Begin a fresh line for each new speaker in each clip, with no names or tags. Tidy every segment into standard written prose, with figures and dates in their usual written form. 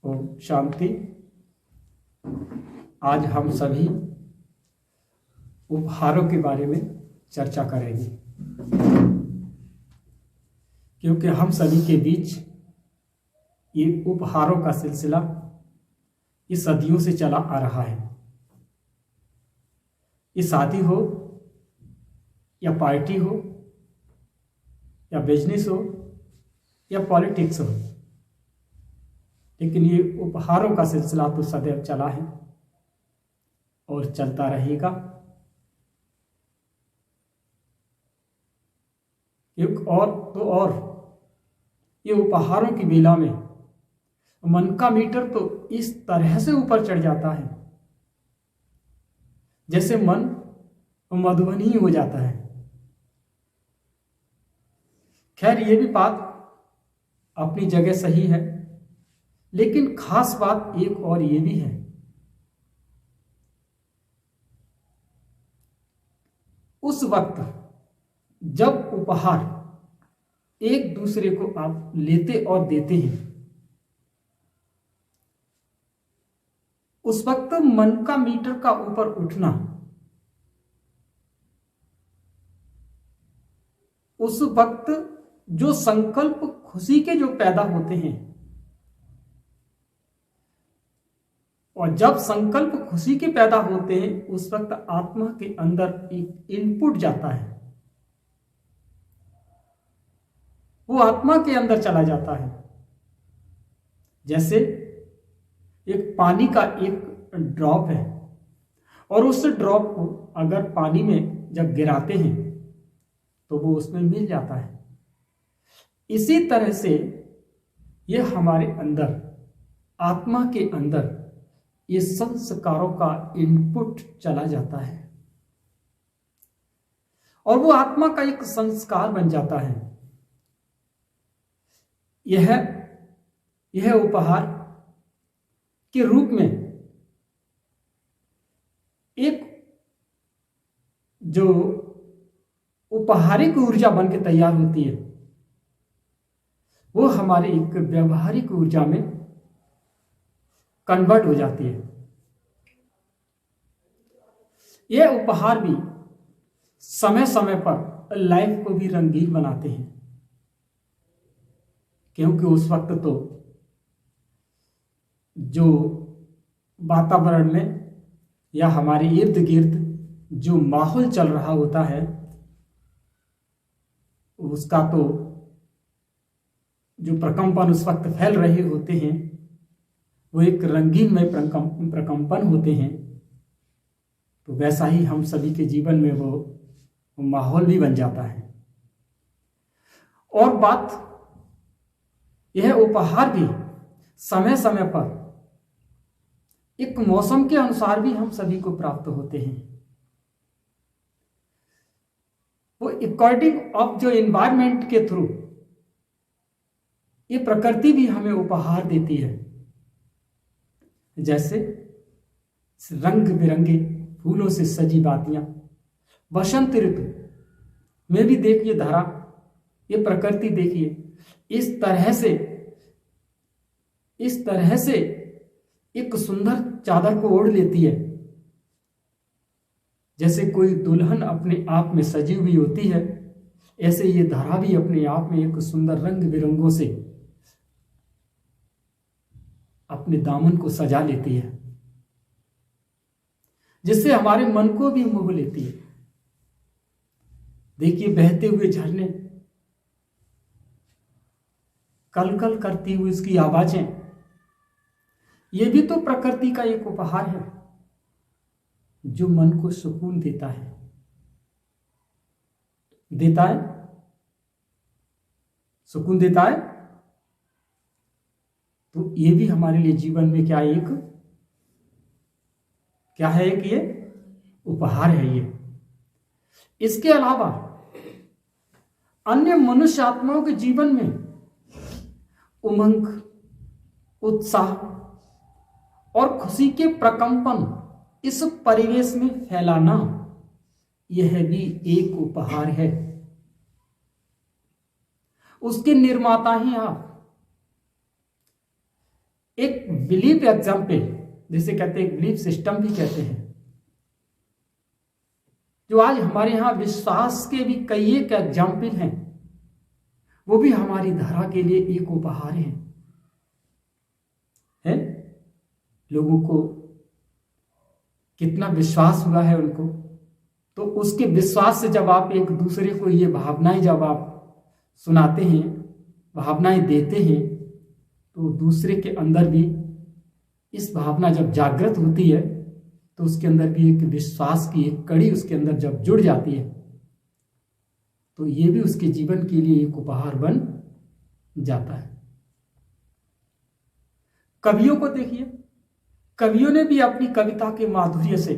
ओम शांति। आज हम सभी उपहारों के बारे में चर्चा करेंगे, क्योंकि हम सभी के बीच ये उपहारों का सिलसिला ये सदियों से चला आ रहा है। ये शादी हो या पार्टी हो या बिजनेस हो या पॉलिटिक्स हो, लेकिन ये उपहारों का सिलसिला तो सदैव चला है और चलता रहेगा। एक और ये उपहारों की बेला में मन का मीटर तो इस तरह से ऊपर चढ़ जाता है जैसे मन मधुबनी हो जाता है। खैर, ये भी बात अपनी जगह सही है, लेकिन खास बात एक और ये भी है, उस वक्त जब उपहार एक दूसरे को आप लेते और देते हैं, उस वक्त मन का मीटर का ऊपर उठना, उस वक्त जो संकल्प खुशी के जो पैदा होते हैं, और जब संकल्प खुशी के पैदा होते हैं उस वक्त आत्मा के अंदर एक इनपुट जाता है, वो आत्मा के अंदर चला जाता है। जैसे एक पानी का एक ड्रॉप है और उस ड्रॉप को अगर पानी में जब गिराते हैं तो वो उसमें मिल जाता है। इसी तरह से ये हमारे अंदर, आत्मा के अंदर ये संस्कारों का इनपुट चला जाता है और वो आत्मा का एक संस्कार बन जाता है। यह उपहार के रूप में एक जो उपहारिक ऊर्जा बन के तैयार होती है, वो हमारे एक व्यवहारिक ऊर्जा में कन्वर्ट हो जाती है। यह उपहार भी समय समय पर लाइफ को भी रंगीन बनाते हैं, क्योंकि उस वक्त तो जो वातावरण में या हमारे इर्द गिर्द जो माहौल चल रहा होता है, उसका तो जो प्रकंपन उस वक्त फैल रहे होते हैं वो एक रंगीनमय प्रकंपन होते हैं। तो वैसा ही हम सभी के जीवन में वो माहौल भी बन जाता है। और बात यह उपहार भी समय समय पर एक मौसम के अनुसार भी हम सभी को प्राप्त होते हैं। वो अकॉर्डिंग ऑफ जो एनवायरनमेंट के थ्रू ये प्रकृति भी हमें उपहार देती है। जैसे रंग बिरंगे फूलों से सजी बातियां, बसंत ऋतु में भी देखिए धरा, ये प्रकृति देखिए इस तरह से एक सुंदर चादर को ओढ़ लेती है, जैसे कोई दुल्हन अपने आप में सजी हुई होती है, ऐसे ये धरा भी अपने आप में एक सुंदर रंग बिरंगों से अपने दामन को सजा लेती है, जिससे हमारे मन को भी मोह लेती है। देखिए बहते हुए झरने, कल कल करती हुई उसकी आवाजें, ये भी तो प्रकृति का एक उपहार है जो मन को सुकून देता है। सुकून देता है। तो ये भी हमारे लिए जीवन में क्या है कि ये उपहार है। ये इसके अलावा अन्य मनुष्य आत्माओं के जीवन में उमंग, उत्साह और खुशी के प्रकंपन इस परिवेश में फैलाना, यह भी एक उपहार है। उसके निर्माता ही आप। एक बिलीफ एग्जाम्पल, जिसे कहते हैं बिलीफ सिस्टम भी कहते हैं, जो आज हमारे यहां विश्वास के भी कई एक एग्जाम्पल हैं, वो भी हमारी धरा के लिए एक उपहार है? लोगों को कितना विश्वास हुआ है उनको, तो उसके विश्वास से जब आप एक दूसरे को ये भावनाएं जब आप सुनाते हैं, भावनाएं देते हैं, तो दूसरे के अंदर भी इस भावना जब जागृत होती है, तो उसके अंदर भी एक विश्वास की एक कड़ी उसके अंदर जब जुड़ जाती है, तो ये भी उसके जीवन के लिए एक उपहार बन जाता है। कवियों को देखिए, कवियों ने भी अपनी कविता के माधुर्य से,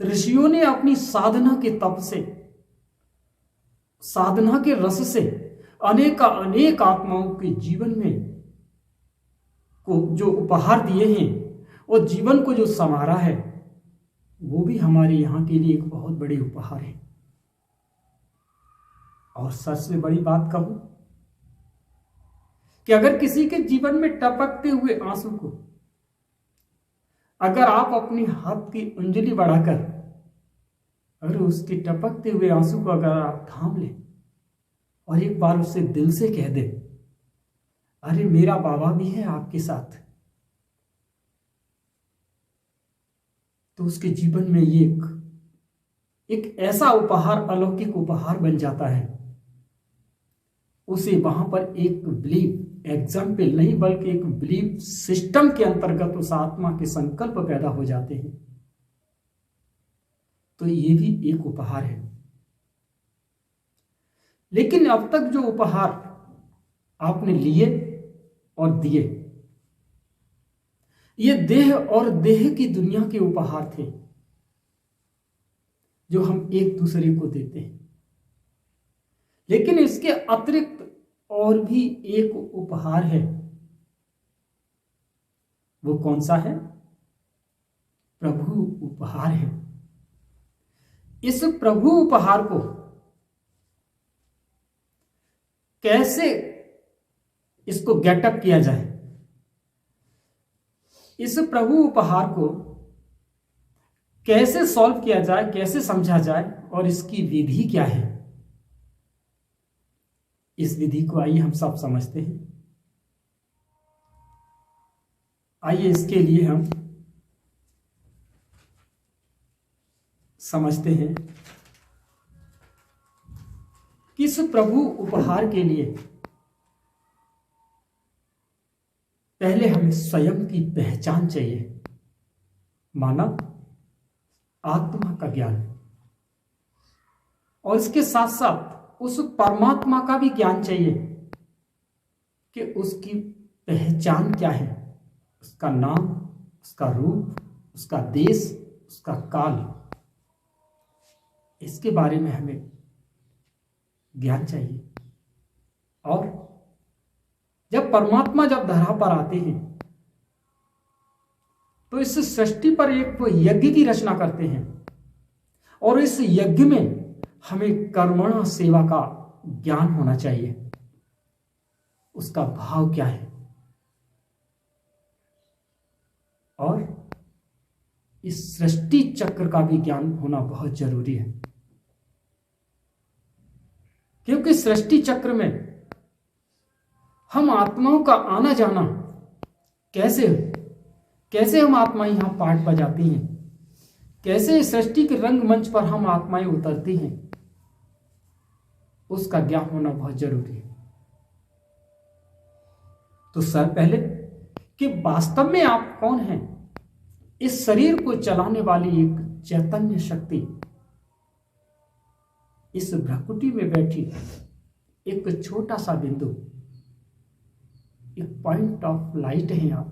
ऋषियों ने अपनी साधना के तप से, साधना के रस से अनेक आत्माओं के जीवन में को जो उपहार दिए हैं और जीवन को जो संवारा है, वो भी हमारे यहाँ के लिए एक बहुत बड़े उपहार है। और सबसे बड़ी बात कहूं कि अगर किसी के जीवन में टपकते हुए आंसू को अगर आप अपनी हाथ की उंगली बढ़ाकर अगर उसके टपकते हुए आंसू को अगर आप थाम लें और एक बार उससे दिल से कह दें, अरे मेरा बाबा भी है आपके साथ, तो उसके जीवन में ये एक ऐसा उपहार, अलौकिक उपहार बन जाता है। उसे वहां पर एक बिलीफ एग्जाम्पल नहीं बल्कि एक बिलीफ सिस्टम के अंतर्गत उस आत्मा के संकल्प पैदा हो जाते हैं। तो ये भी एक उपहार है। लेकिन अब तक जो उपहार आपने लिए और दिए, ये देह और देह की दुनिया के उपहार थे जो हम एक दूसरे को देते हैं। लेकिन इसके अतिरिक्त और भी एक उपहार है। वो कौन सा है? प्रभु उपहार है। इस प्रभु उपहार को कैसे इसको गेटअप किया जाए, इस प्रभु उपहार को कैसे सॉल्व किया जाए, कैसे समझा जाए और इसकी विधि क्या है, इस विधि को आइए हम सब समझते हैं। आइए इसके लिए हम समझते हैं कि इस प्रभु उपहार के लिए पहले हमें स्वयं की पहचान चाहिए, मानव आत्मा का ज्ञान, और इसके साथ साथ उस परमात्मा का भी ज्ञान चाहिए कि उसकी पहचान क्या है, उसका नाम, उसका रूप, उसका देश, उसका काल, इसके बारे में हमें ज्ञान चाहिए। और जब परमात्मा जब धरा पर आते हैं तो इस सृष्टि पर एक वो यज्ञ की रचना करते हैं, और इस यज्ञ में हमें कर्मणा सेवा का ज्ञान होना चाहिए। उसका भाव क्या है और इस सृष्टि चक्र का भी ज्ञान होना बहुत जरूरी है, क्योंकि सृष्टि चक्र में हम आत्माओं का आना जाना कैसे हम आत्माएं यहां पाठ बजाती हैं, कैसे सृष्टि के रंगमंच पर हम आत्माएं उतरती हैं, उसका ज्ञान होना बहुत जरूरी है। तो सर पहले कि वास्तव में आप कौन हैं, इस शरीर को चलाने वाली एक चैतन्य शक्ति, इस भ्रकुटी में बैठी एक छोटा सा बिंदु, एक पॉइंट ऑफ लाइट है आप।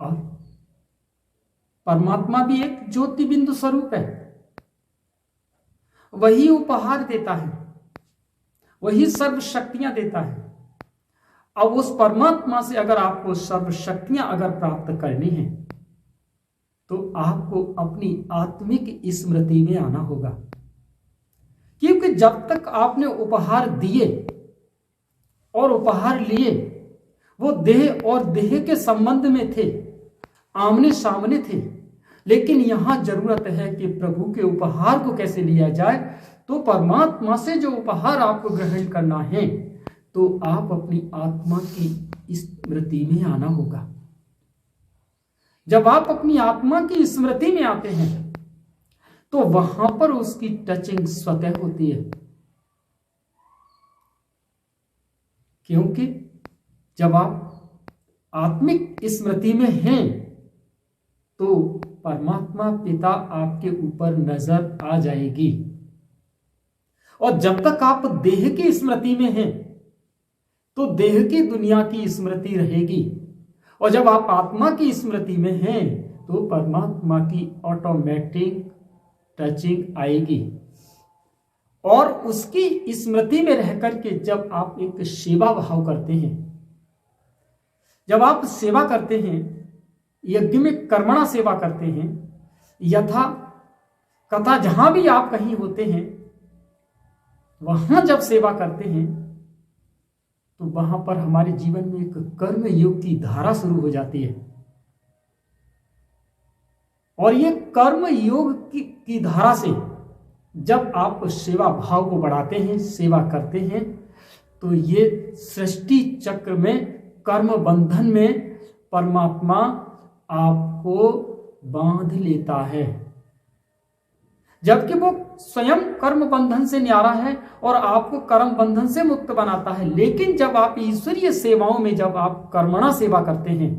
और परमात्मा भी एक ज्योति बिंदु स्वरूप है, वही उपहार देता है, वही सर्व शक्तियां देता है। अब उस परमात्मा से अगर आपको सर्व शक्तियां अगर प्राप्त करनी है तो आपको अपनी आत्मिक स्मृति में आना होगा, क्योंकि जब तक आपने उपहार दिए और उपहार लिए, वो देह और देह के संबंध में थे, आमने सामने थे। लेकिन यहां जरूरत है कि प्रभु के उपहार को कैसे लिया जाए। तो परमात्मा से जो उपहार आपको ग्रहण करना है, तो आप अपनी आत्मा की स्मृति में आना होगा। जब आप अपनी आत्मा की स्मृति में आते हैं तो वहां पर उसकी टचिंग स्वतः होती है, क्योंकि जब आप आत्मिक स्मृति में हैं तो परमात्मा पिता आपके ऊपर नजर आ जाएगी। और जब तक आप देह की स्मृति में हैं तो देह की दुनिया की स्मृति रहेगी, और जब आप आत्मा की स्मृति में हैं तो परमात्मा की ऑटोमेटिक टचिंग आएगी। और उसकी स्मृति में रह करके जब आप एक सेवा भाव करते हैं, जब आप सेवा करते हैं, यज्ञ में कर्मणा सेवा करते हैं, यथा कथा जहां भी आप कहीं होते हैं वहां जब सेवा करते हैं तो वहां पर हमारे जीवन में एक कर्म योग की धारा शुरू हो जाती है। और ये कर्म योग की धारा से जब आप सेवा भाव को बढ़ाते हैं, सेवा करते हैं, तो ये सृष्टि चक्र में, कर्म बंधन में परमात्मा आपको बांध लेता है। जबकि वो स्वयं कर्म बंधन से न्यारा है और आपको कर्म बंधन से मुक्त बनाता है। लेकिन जब आप ईश्वरीय सेवाओं में, जब आप कर्मणा सेवा करते हैं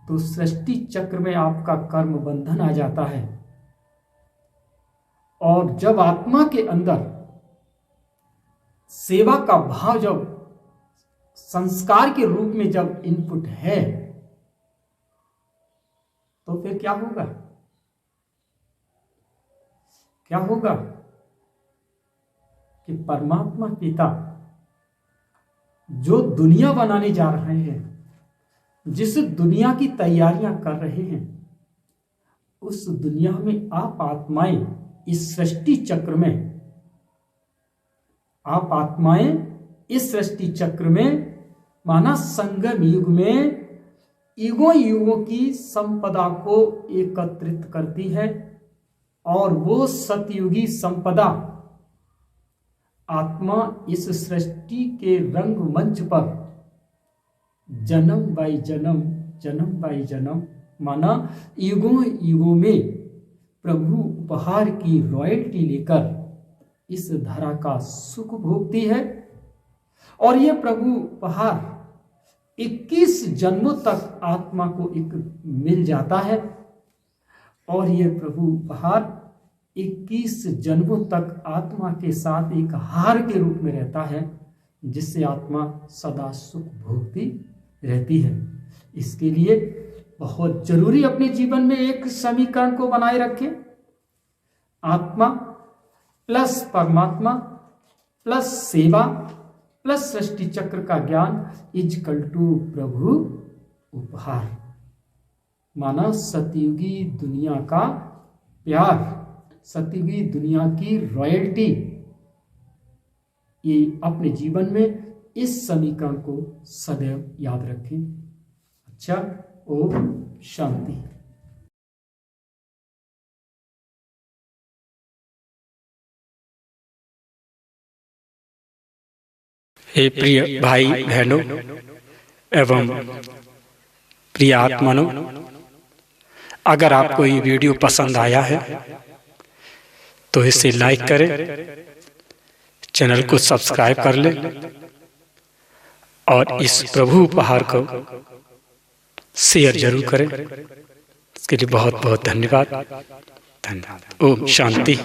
तो सृष्टि चक्र में आपका कर्म बंधन आ जाता है। और जब आत्मा के अंदर सेवा का भाव जब संस्कार के रूप में जब इनपुट है तो फिर क्या होगा? क्या होगा कि परमात्मा पिता जो दुनिया बनाने जा रहे हैं, जिस दुनिया की तैयारियां कर रहे हैं, उस दुनिया में आप आत्माएं, इस सृष्टि चक्र में आप आत्माएं इस सृष्टि चक्र में, माना संगम युग में युगों की संपदा को एकत्रित करती है। और वो सतयुगी संपदा आत्मा इस सृष्टि के रंग मंच पर जन्म बाई जन्म, जन्म बाई जन्म, माना युगों में प्रभु उपहार की रॉयल्टी लेकर इस धरा का सुख भोगती है। और ये प्रभु उपहार 21 जन्मों तक आत्मा को एक मिल जाता है। और ये प्रभु उपहार 21 जन्मों तक आत्मा के साथ एक हार के रूप में रहता है, जिससे आत्मा सदा सुख भोगती रहती है। इसके लिए बहुत जरूरी अपने जीवन में एक समीकरण को बनाए रखें। आत्मा प्लस परमात्मा प्लस सेवा प्लस सृष्टि चक्र का ज्ञान इजकल टू प्रभु उपहार, माना सतयुगी दुनिया का प्यार, सतयुगी दुनिया की रॉयल्टी। ये अपने जीवन में इस समीकरण को सदैव याद रखें। अच्छा, ओम शांति।
हे प्रिय भाई बहनों एवं प्रिय आत्मानों, अगर आपको ये वीडियो पसंद आया है तो इसे लाइक करें, चैनल को सब्सक्राइब कर लें और इस प्रभु उपहार को शेयर जरूर करें। इसके लिए बहुत बहुत धन्यवाद। ओम शांति।